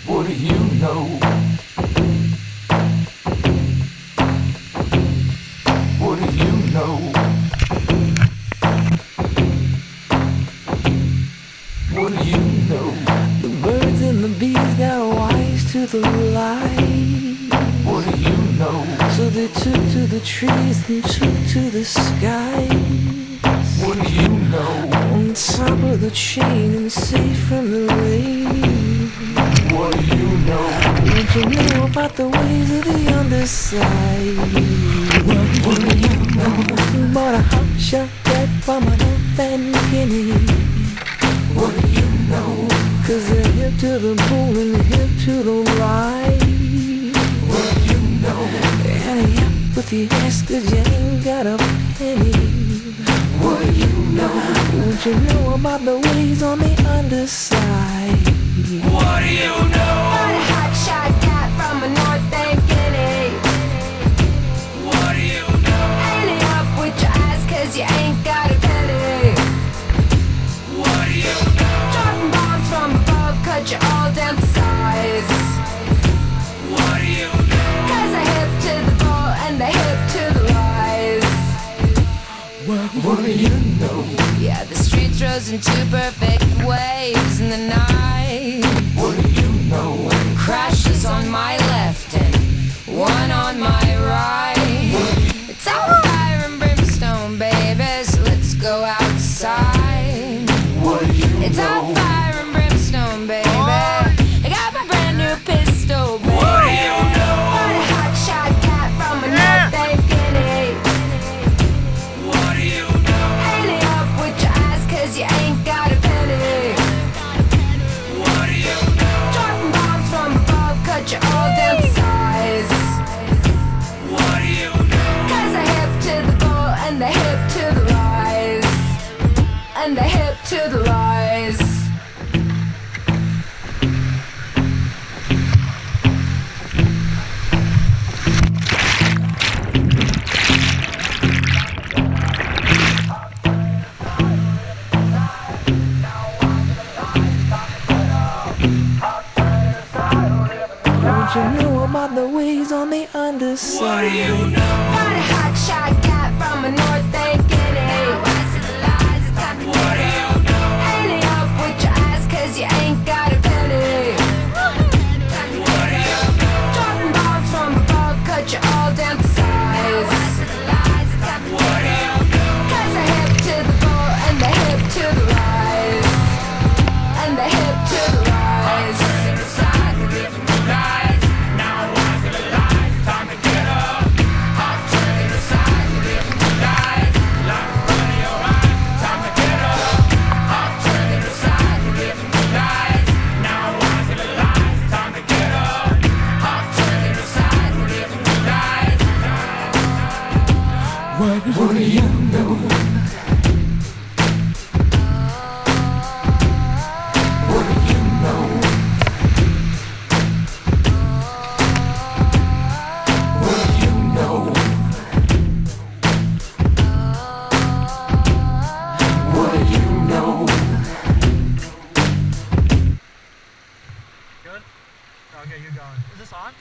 What do you know? What do you know? What do you know? The birds and the bees got wise to the light. What do you know? So they took to the trees and took to the skies. What do you know? On top of the chain and safe from the rain. What do you know? What you know about the ways of the underside? What do you know? Bought a hot shot cat from an North and Guinea. What do you know? 'Cause they're hip to the bull and hip to the ride. What do you know? And yep with your ass 'cause you ain't got a penny. What do you know? What you know about the ways on the underside? What do you know? Got a hot shot cat from a North and Guinea. What do you know? Hang up with your ass 'cause you ain't got a penny. What do you know? Dropping bombs from above, cut you all down to size. What do you know? 'Cause I hip to the ball and they hip to the lies. What do you know? Yeah, the streets rose in two perfect waves in the night. What do you know? Crashes on my left and one on my right. It's all fire and brimstone, baby, so let's go outside. What do you It's all know? fire and brimstone, baby. I got my brand new pistol, baby. What do you know? Got a hot shot cat from a North and Guinea. What do you know? Hang up with your ass 'cause you ain't got a penny. What do you know? Dropping bombs from above, cut you all down to size. What do you know? 'Cause I hip to the ball and they hip to the lies. And they hip to the lies. What you know about the ways on the underside? What do you know? Got a hot shot cat from a North and Guinea. What do you know? Hang up with your ass 'cause you ain't got a penny. What do you know? Dropping bombs from above, cut you all down to size. What do you know? 'Cause I hip to the ball and they hip to the rise. And they hip to the rise. What do you know? What do you know? What do you know? What do you know? Good? Okay, you're going. Is this on?